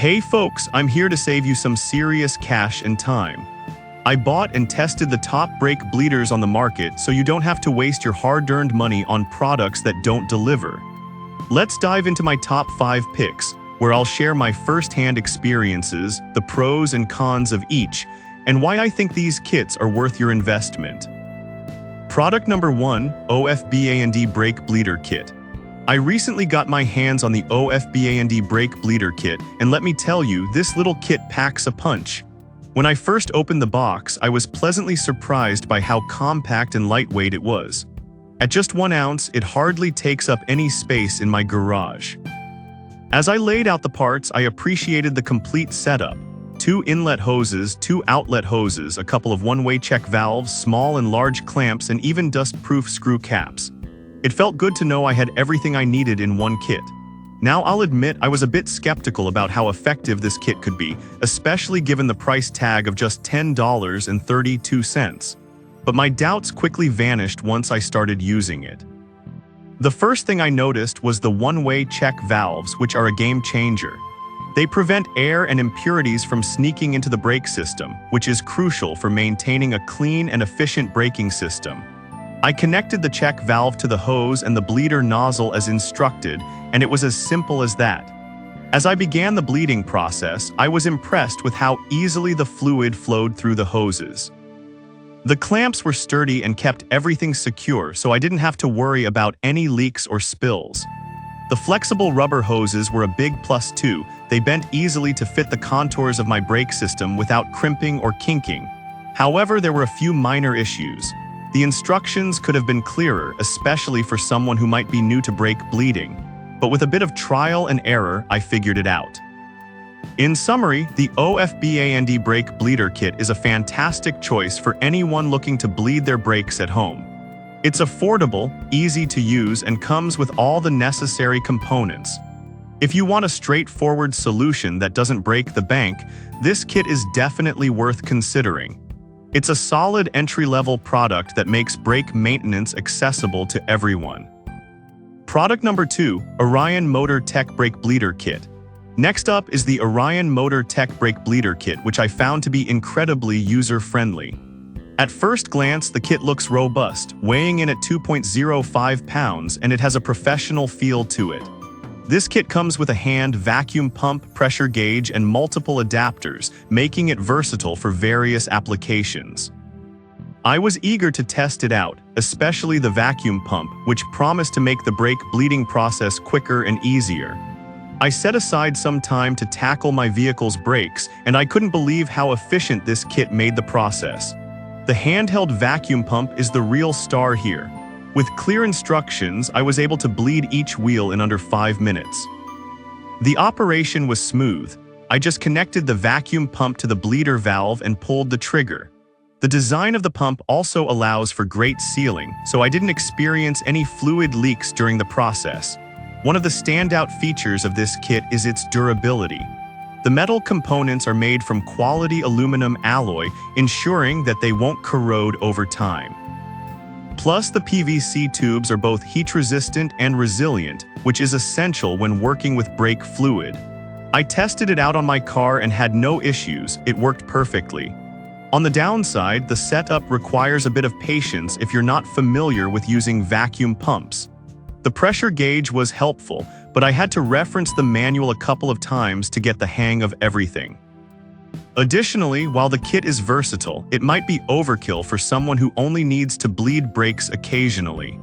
Hey folks, I'm here to save you some serious cash and time. I bought and tested the top brake bleeders on the market so you don't have to waste your hard-earned money on products that don't deliver. Let's dive into my top 5 picks, where I'll share my first-hand experiences, the pros and cons of each, and why I think these kits are worth your investment. Product number 1, OFBAND Brake Bleeder Kit. I recently got my hands on the OFBAND Brake Bleeder Kit, and let me tell you, this little kit packs a punch. When I first opened the box, I was pleasantly surprised by how compact and lightweight it was. At just 1 ounce, it hardly takes up any space in my garage. As I laid out the parts, I appreciated the complete setup. 2 inlet hoses, 2 outlet hoses, a couple of one-way check valves, small and large clamps, and even dust-proof screw caps. It felt good to know I had everything I needed in one kit. Now I'll admit I was a bit skeptical about how effective this kit could be, especially given the price tag of just $10.32. But my doubts quickly vanished once I started using it. The first thing I noticed was the one-way check valves, which are a game changer. They prevent air and impurities from sneaking into the brake system, which is crucial for maintaining a clean and efficient braking system. I connected the check valve to the hose and the bleeder nozzle as instructed, and it was as simple as that. As I began the bleeding process, I was impressed with how easily the fluid flowed through the hoses. The clamps were sturdy and kept everything secure, so I didn't have to worry about any leaks or spills. The flexible rubber hoses were a big plus too. They bent easily to fit the contours of my brake system without crimping or kinking. However, there were a few minor issues. The instructions could have been clearer, especially for someone who might be new to brake bleeding. But with a bit of trial and error, I figured it out. In summary, the OFBAND Brake Bleeder Kit is a fantastic choice for anyone looking to bleed their brakes at home. It's affordable, easy to use, and comes with all the necessary components. If you want a straightforward solution that doesn't break the bank, this kit is definitely worth considering. It's a solid entry-level product that makes brake maintenance accessible to everyone. Product number 2, Orion Motor Tech Brake Bleeder Kit. Next up is the Orion Motor Tech Brake Bleeder Kit, which I found to be incredibly user-friendly. At first glance, the kit looks robust, weighing in at 2.05 pounds, and it has a professional feel to it. This kit comes with a hand vacuum pump, pressure gauge, and multiple adapters, making it versatile for various applications. I was eager to test it out, especially the vacuum pump, which promised to make the brake bleeding process quicker and easier. I set aside some time to tackle my vehicle's brakes, and I couldn't believe how efficient this kit made the process. The handheld vacuum pump is the real star here. With clear instructions, I was able to bleed each wheel in under 5 minutes. The operation was smooth. I just connected the vacuum pump to the bleeder valve and pulled the trigger. The design of the pump also allows for great sealing, so I didn't experience any fluid leaks during the process. One of the standout features of this kit is its durability. The metal components are made from quality aluminum alloy, ensuring that they won't corrode over time. Plus, the PVC tubes are both heat-resistant and resilient, which is essential when working with brake fluid. I tested it out on my car and had no issues. It worked perfectly. On the downside, the setup requires a bit of patience if you're not familiar with using vacuum pumps. The pressure gauge was helpful, but I had to reference the manual a couple of times to get the hang of everything. Additionally, while the kit is versatile, it might be overkill for someone who only needs to bleed brakes occasionally.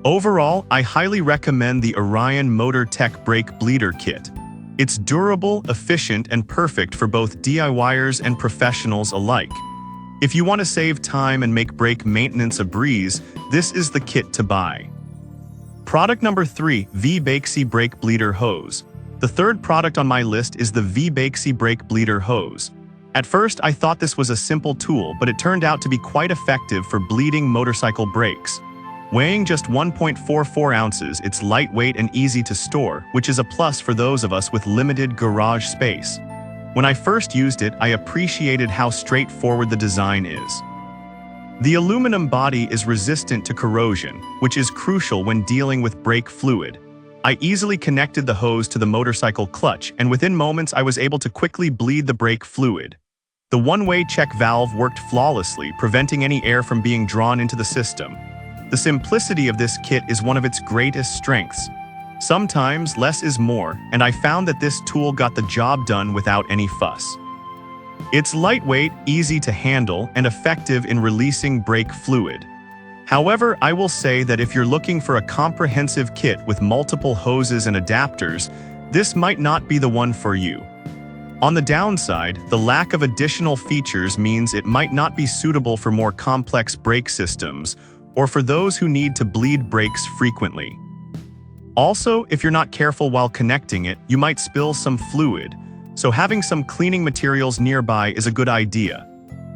Overall, I highly recommend the Orion Motor Tech Brake Bleeder Kit. It's durable, efficient, and perfect for both DIYers and professionals alike. If you want to save time and make brake maintenance a breeze, this is the kit to buy. Product number 3, V-Bakesy Brake Bleeder Hose. The third product on my list is the V-Bakesy Brake Bleeder Hose. At first, I thought this was a simple tool, but it turned out to be quite effective for bleeding motorcycle brakes. Weighing just 1.44 ounces, it's lightweight and easy to store, which is a plus for those of us with limited garage space. When I first used it, I appreciated how straightforward the design is. The aluminum body is resistant to corrosion, which is crucial when dealing with brake fluid. I easily connected the hose to the motorcycle clutch, and within moments I was able to quickly bleed the brake fluid. The one-way check valve worked flawlessly, preventing any air from being drawn into the system. The simplicity of this kit is one of its greatest strengths. Sometimes less is more, and I found that this tool got the job done without any fuss. It's lightweight, easy to handle, and effective in releasing brake fluid. However, I will say that if you're looking for a comprehensive kit with multiple hoses and adapters, this might not be the one for you. On the downside, the lack of additional features means it might not be suitable for more complex brake systems or for those who need to bleed brakes frequently. Also, if you're not careful while connecting it, you might spill some fluid, so having some cleaning materials nearby is a good idea.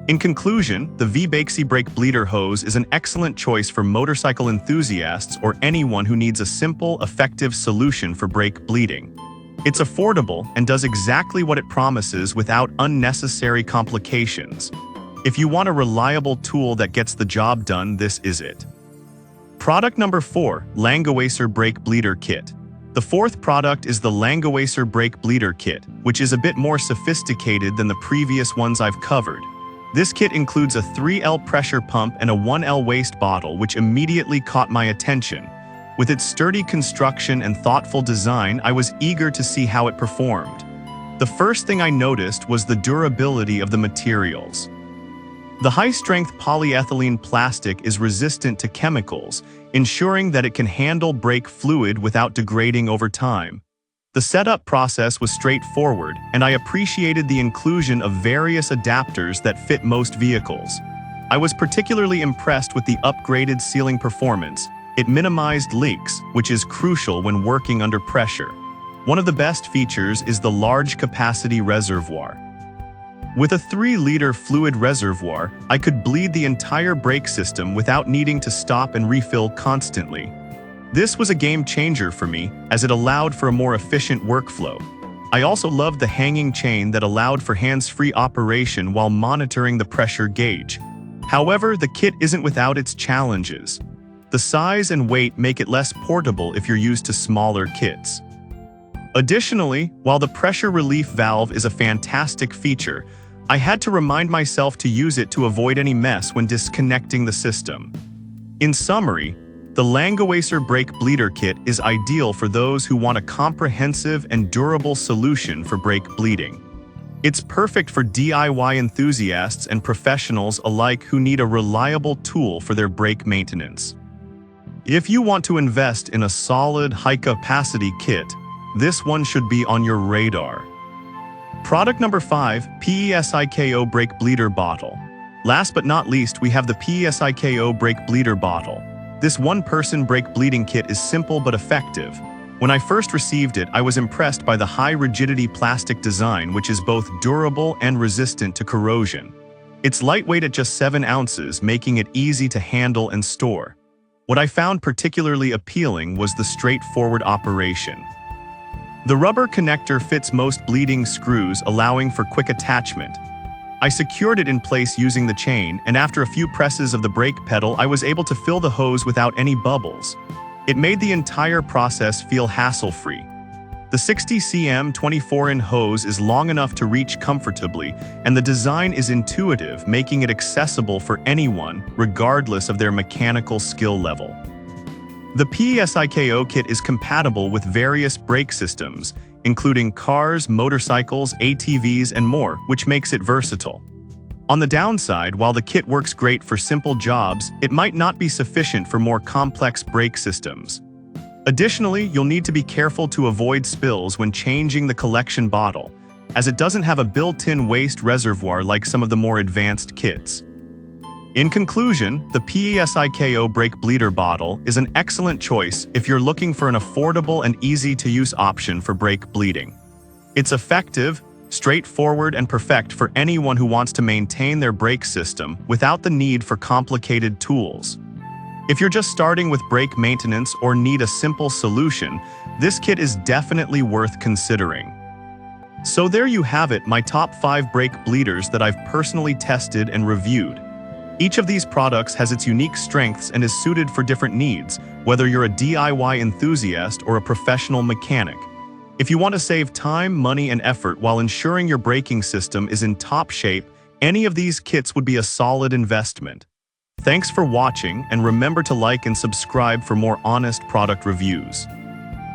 In conclusion, the V-Bakesy brake bleeder hose is an excellent choice for motorcycle enthusiasts or anyone who needs a simple, effective solution for brake bleeding. It's affordable and does exactly what it promises without unnecessary complications. If you want a reliable tool that gets the job done, this is it. Product number 4, Langewasser Brake Bleeder Kit. The fourth product is the Langewasser Brake Bleeder Kit, which is a bit more sophisticated than the previous ones I've covered. This kit includes a 3L pressure pump and a 1L waste bottle, which immediately caught my attention. With its sturdy construction and thoughtful design, I was eager to see how it performed. The first thing I noticed was the durability of the materials. The high-strength polyethylene plastic is resistant to chemicals, ensuring that it can handle brake fluid without degrading over time. The setup process was straightforward, and I appreciated the inclusion of various adapters that fit most vehicles. I was particularly impressed with the upgraded sealing performance. It minimized leaks, which is crucial when working under pressure. One of the best features is the large capacity reservoir. With a 3-liter fluid reservoir, I could bleed the entire brake system without needing to stop and refill constantly. This was a game changer for me, as it allowed for a more efficient workflow. I also loved the hanging chain that allowed for hands-free operation while monitoring the pressure gauge. However, the kit isn't without its challenges. The size and weight make it less portable if you're used to smaller kits. Additionally, while the pressure relief valve is a fantastic feature, I had to remind myself to use it to avoid any mess when disconnecting the system. In summary, the Langewasser Brake Bleeder Kit is ideal for those who want a comprehensive and durable solution for brake bleeding. It's perfect for DIY enthusiasts and professionals alike who need a reliable tool for their brake maintenance. If you want to invest in a solid, high-capacity kit, this one should be on your radar. Product number 5, PESIKO Brake Bleeder Bottle. Last but not least, we have the PESIKO Brake Bleeder Bottle. This one-person brake bleeding kit is simple but effective. When I first received it, I was impressed by the high-rigidity plastic design, which is both durable and resistant to corrosion. It's lightweight at just 7 ounces, making it easy to handle and store. What I found particularly appealing was the straightforward operation. The rubber connector fits most bleeding screws, allowing for quick attachment. I secured it in place using the chain, and after a few presses of the brake pedal, I was able to fill the hose without any bubbles. It made the entire process feel hassle-free. The 60 cm 24-in hose is long enough to reach comfortably, and the design is intuitive, making it accessible for anyone, regardless of their mechanical skill level. The PESIKO kit is compatible with various brake systems, including cars, motorcycles, ATVs, and more, which makes it versatile. On the downside, while the kit works great for simple jobs, it might not be sufficient for more complex brake systems. Additionally, you'll need to be careful to avoid spills when changing the collection bottle, as it doesn't have a built-in waste reservoir like some of the more advanced kits. In conclusion, the PESIKO Brake Bleeder Bottle is an excellent choice if you're looking for an affordable and easy-to-use option for brake bleeding. It's effective, straightforward, and perfect for anyone who wants to maintain their brake system without the need for complicated tools. If you're just starting with brake maintenance or need a simple solution, this kit is definitely worth considering. So there you have it, my top 5 brake bleeders that I've personally tested and reviewed. Each of these products has its unique strengths and is suited for different needs, whether you're a DIY enthusiast or a professional mechanic. If you want to save time, money, and effort while ensuring your braking system is in top shape, any of these kits would be a solid investment. Thanks for watching, and remember to like and subscribe for more honest product reviews.